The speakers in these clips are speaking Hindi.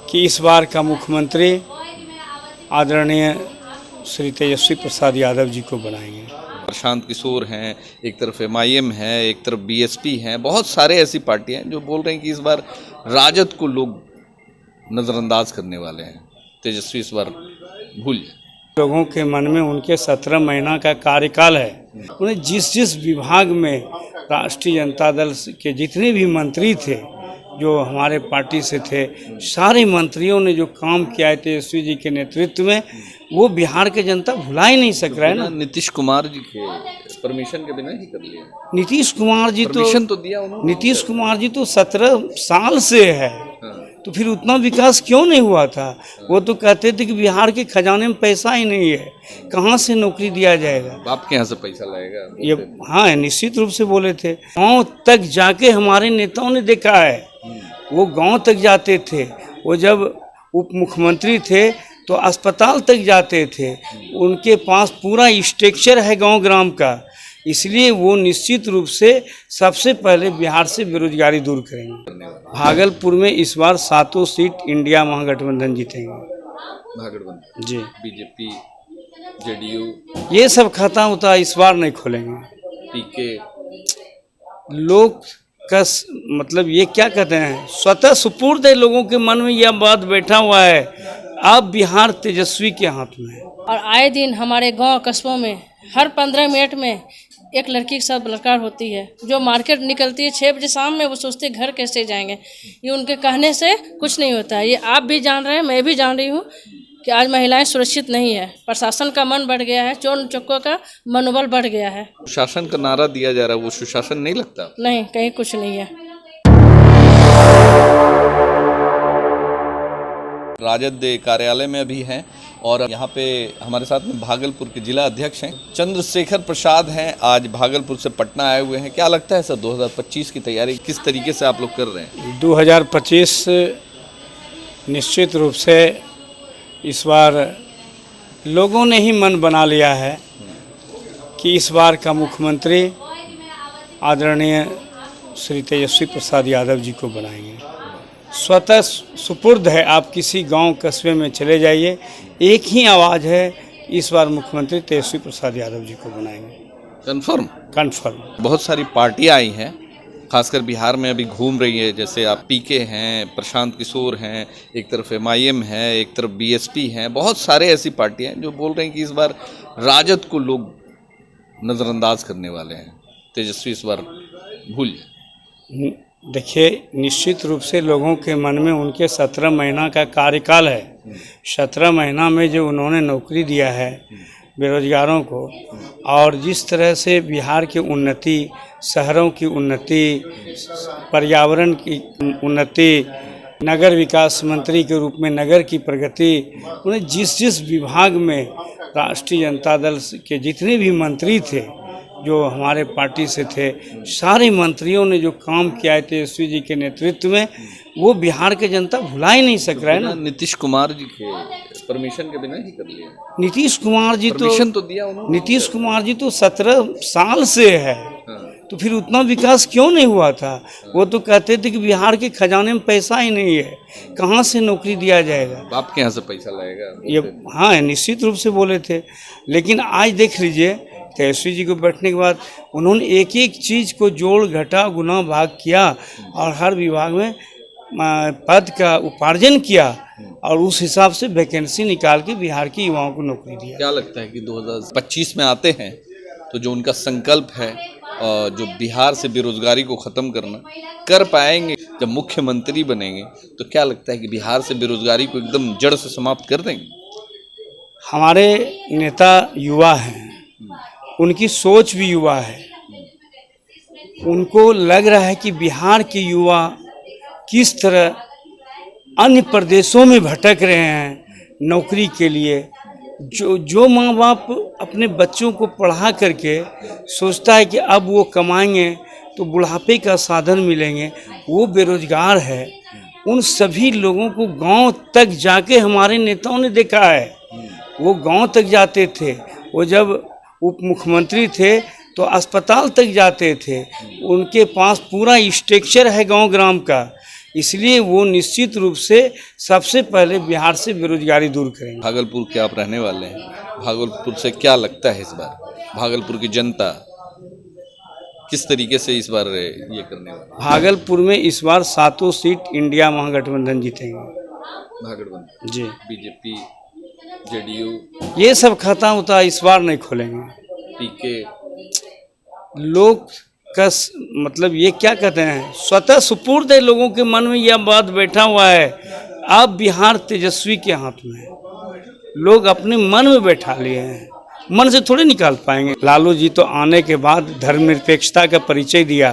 कि इस बार का मुख्यमंत्री आदरणीय श्री तेजस्वी प्रसाद यादव जी को बनाएंगे। प्रशांत किशोर हैं, एक तरफ MIM है, एक तरफ BSP हैं, बहुत सारे ऐसी पार्टियां हैं जो बोल रहे हैं कि इस बार राजद को लोग नज़रअंदाज करने वाले हैं, तेजस्वी इस बार भूल जाए। लोगों के मन में उनके 17 महीना का कार्यकाल है, उन्हें जिस जिस विभाग में राष्ट्रीय जनता दल के जितने भी मंत्री थे जो हमारे पार्टी से थे, सारे मंत्रियों ने जो काम किया है तेजस्वी जी के नेतृत्व में, वो बिहार के जनता भुला ही नहीं सक रहा है ना। नीतीश कुमार जी के परमिशन के बिना ही कर लिया। नीतीश कुमार जी परमिशन तो दिया उन्होंने। नीतीश कुमार जी तो 17 साल से है, तो फिर उतना विकास क्यों नहीं हुआ था? वो तो कहते थे कि बिहार के खजाने में पैसा ही नहीं है, कहाँ से नौकरी दिया जाएगा, बाप के यहाँ से पैसा लाएगा ये हाँ निश्चित रूप से बोले थे। गांव तक जाके हमारे नेताओं ने देखा है, वो गांव तक जाते थे, वो जब उप मुख्यमंत्री थे तो अस्पताल तक जाते थे, उनके पास पूरा स्ट्रक्चर है गांव ग्राम का, इसलिए वो निश्चित रूप से सबसे पहले बिहार से बेरोजगारी दूर करेंगे। भागलपुर में इस बार 7 सीट इंडिया महागठबंधन जीतेंगे। भागलपुर जी, BJP JDU ये सब खाता होता इस बार नहीं खोलेंगे। PK लोग का मतलब ये क्या कहते हैं, स्वतः सुपुर्द है, लोगों के मन में यह बात बैठा हुआ है, अब बिहार तेजस्वी के हाथ में है। और आए दिन हमारे गांव कस्बों में हर 15 मिनट में एक लड़की के साथ बलात्कार होती है। जो मार्केट निकलती है 6 बजे शाम में, वो सोचते हैं घर कैसे जाएंगे। ये उनके कहने से कुछ नहीं होता है, ये आप भी जान रहे हैं, मैं भी जान रही हूँ कि आज महिलाएं सुरक्षित नहीं है। प्रशासन का मन बढ़ गया है, चोर चक्कों का मनोबल बढ़ गया है। शासन का नारा दिया जा रहा है, वो सुशासन नहीं लगता? नहीं, कहीं कुछ नहीं है। राजद कार्यालय में अभी हैं और यहाँ पे हमारे साथ में भागलपुर के जिला अध्यक्ष हैं चंद्रशेखर प्रसाद हैं। आज भागलपुर से पटना आए हुए हैं। क्या लगता है सर, 2025 की तैयारी किस तरीके से आप लोग कर रहे हैं? 2025 निश्चित रूप से इस बार लोगों ने ही मन बना लिया है कि इस बार का मुख्यमंत्री आदरणीय श्री तेजस्वी प्रसाद यादव जी को बनाएंगे। स्वतः सुपुर्द है, आप किसी गांव कस्बे में चले जाइए, एक ही आवाज़ है, इस बार मुख्यमंत्री तेजस्वी प्रसाद यादव जी को बनाएंगे। कन्फर्म। बहुत सारी पार्टियां आई हैं, खासकर बिहार में अभी घूम रही है, जैसे आप PK हैं, प्रशांत किशोर हैं, एक तरफ MIM है, एक तरफ BSP हैं, बहुत सारे ऐसी पार्टियां हैं जो बोल रहे हैं कि इस बार राजद को लोग नज़रअंदाज करने वाले हैं, तेजस्वी इस बार भूल जाए। देखिए, निश्चित रूप से लोगों के मन में उनके 17 महीना का कार्यकाल है, 17 महीना में जो उन्होंने नौकरी दिया है बेरोजगारों को, और जिस तरह से बिहार की उन्नति, शहरों की उन्नति, पर्यावरण की उन्नति, नगर विकास मंत्री के रूप में नगर की प्रगति, उन्हें जिस जिस विभाग में राष्ट्रीय जनता दल के जितने भी मंत्री थे जो हमारे पार्टी से थे, सारे मंत्रियों ने जो काम किया है तेजस्वी जी के नेतृत्व में, वो बिहार के जनता भुला ही नहीं सक रहा है ना। नीतीश कुमार जी के परमिशन के बिना ही कर लिया। नीतीश कुमार जी परमिशन तो दिया उन्होंने। नीतीश कुमार जी तो 17 साल से है, तो फिर उतना विकास क्यों नहीं हुआ था? वो तो कहते थे कि बिहार के खजाने में पैसा ही नहीं है, कहाँ से नौकरी दिया जाएगा, बाप के यहाँ से पैसा लाएगा, ये हाँ निश्चित रूप से बोले थे। लेकिन आज देख लीजिए, तेजस्वी जी को बैठने के बाद उन्होंने एक एक चीज़ को जोड़ घटा गुना भाग किया और हर विभाग में पद का उपार्जन किया और उस हिसाब से वैकेंसी निकाल के बिहार के युवाओं को नौकरी दिया। क्या लगता है कि 2025 में आते हैं तो जो उनका संकल्प है, जो बिहार से बेरोजगारी को ख़त्म करना, कर पाएंगे? जब मुख्यमंत्री बनेंगे तो क्या लगता है कि बिहार से बेरोजगारी को एकदम जड़ से समाप्त कर देंगे? हमारे नेता युवा हैं, उनकी सोच भी युवा है, उनको लग रहा है कि बिहार के युवा किस तरह अन्य प्रदेशों में भटक रहे हैं नौकरी के लिए। जो माँ बाप अपने बच्चों को पढ़ा करके सोचता है कि अब वो कमाएंगे तो बुढ़ापे का साधन मिलेंगे, वो बेरोजगार है। उन सभी लोगों को गांव तक जाके हमारे नेताओं ने देखा है, वो गांव तक जाते थे, वो जब उप मुख्यमंत्री थे तो अस्पताल तक जाते थे, उनके पास पूरा स्ट्रक्चर है गांव ग्राम का, इसलिए वो निश्चित रूप से सबसे पहले बिहार से बेरोजगारी दूर करेंगे। भागलपुर के आप रहने वाले हैं, भागलपुर से क्या लगता है इस बार भागलपुर की जनता किस तरीके से इस बार ये करने वाली? भागलपुर में इस बार 7 सीट इंडिया महागठबंधन जीतेंगे। भागलपुर जी, बीजेपी, जेडीयू, ये सब खाता होता इस बार नहीं खोलेंगे। पीके, लोग का मतलब ये क्या कहते हैं, स्वतः सुपुर्द है, लोगों के मन में यह बात बैठा हुआ है। अब बिहार तेजस्वी के हाथ में है, लोग अपने मन में बैठा लिए हैं, मन से थोड़े निकाल पाएंगे। लालू जी तो आने के बाद धर्मनिरपेक्षता का परिचय दिया,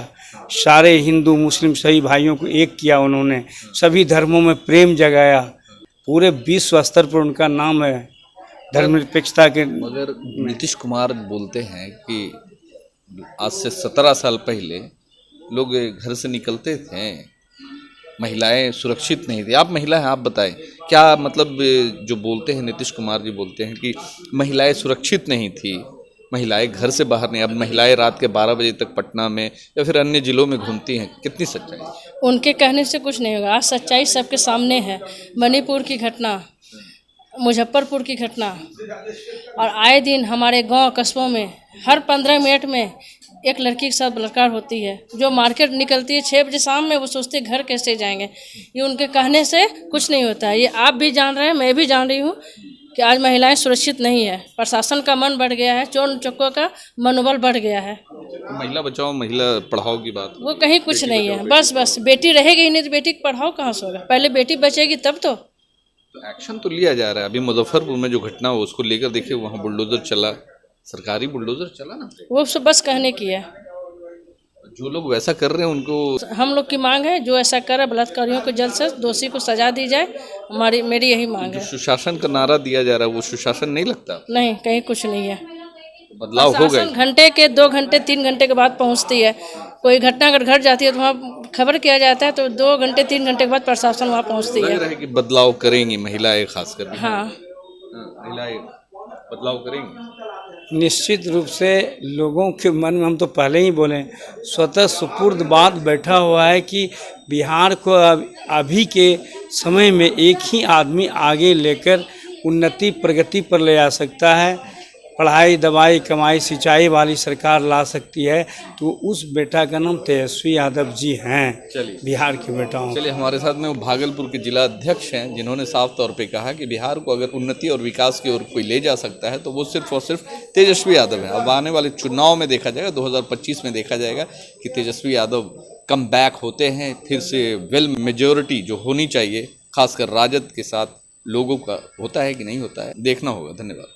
सारे हिंदू मुस्लिम सभी भाइयों को एक किया उन्होंने, सभी धर्मों में प्रेम जगाया, पूरे विश्व स्तर पर उनका नाम है धर्मनिरपेक्षता के। मगर नीतीश कुमार बोलते हैं कि आज से 17 साल पहले लोग घर से निकलते थे, महिलाएं सुरक्षित नहीं थी। आप महिला हैं, आप बताएं क्या मतलब जो बोलते हैं नीतीश कुमार जी बोलते हैं कि महिलाएं सुरक्षित नहीं थी, महिलाएं घर से बाहर नहीं। अब महिलाएं रात के 12 बजे तक पटना में या फिर अन्य जिलों में घूमती हैं, कितनी सच्चाई? उनके कहने से कुछ नहीं होगा, आज सच्चाई सबके सामने है। मणिपुर की घटना, मुजफ्फरपुर की घटना, और आए दिन हमारे गांव कस्बों में हर 15 मिनट में एक लड़की के साथ बलात्कार होती है। जो मार्केट निकलती है 6 बजे शाम में, वो सोचते घर कैसे जाएंगे। ये उनके कहने से कुछ नहीं होता है। ये आप भी जान रहे हैं, मैं भी जान रही हूँ कि आज महिलाएं सुरक्षित नहीं है। प्रशासन का मन बढ़ गया है, चोर चक्कों का मनोबल बढ़ गया है। महिला बचाओ महिला पढ़ाओ की बात वो कहीं कुछ नहीं है। बस बेटी रहेगी ही नहीं तो बेटी पढ़ाओ कहाँ से होगा, पहले बेटी बचेगी तब तो। एक्शन तो लिया जा रहा है। अभी मुजफ्फरपुर में जो घटना हो उसको लेकर देखिए, वहाँ बुलडोजर चला, सरकारी बुलडोजर चला ना, वो सब बस कहने की है। जो लोग वैसा कर रहे हैं उनको, हम लोग की मांग है जो ऐसा करे बलात्कारियों को जल्द से दोषी को सजा दी जाए, मेरी यही मांग है। सुशासन का नारा दिया जा रहा है, वो सुशासन नहीं लगता? नहीं, कहीं कुछ नहीं है। बदलाव हो गए। घंटे के 2 घंटे 3 घंटे के बाद पहुंचती है। कोई घटना अगर घट जाती है तो वहाँ खबर किया जाता है, तो 2 घंटे 3 घंटे के बाद प्रशासन वहाँ पहुँचती है। लग रहा है कि बदलाव करेंगी महिलाएं, खासकर हाँ, महिलाएं बदलाव करेंगी निश्चित रूप से। लोगों के मन में, हम तो पहले ही बोले, स्वतः सुपुर्द बात बैठा हुआ है कि बिहार को अभी के समय में एक ही आदमी आगे लेकर उन्नति प्रगति पर ले आ सकता है। पढ़ाई दवाई कमाई सिंचाई वाली सरकार ला सकती है, तो उस बेटा का नाम तेजस्वी यादव जी हैं। चलिए, बिहार के बेटाओं। चलिए, हमारे साथ में वो भागलपुर के जिला अध्यक्ष हैं जिन्होंने साफ तौर पे कहा कि बिहार को अगर उन्नति और विकास की ओर कोई ले जा सकता है तो वो सिर्फ और सिर्फ तेजस्वी यादव है। अब आने वाले चुनाव में देखा जाएगा, 2025 में देखा जाएगा कि तेजस्वी यादव कम बैक होते हैं, फिर से वेल मेजोरिटी जो होनी चाहिए खासकर राजद के साथ लोगों का होता है कि नहीं होता है, देखना होगा। धन्यवाद।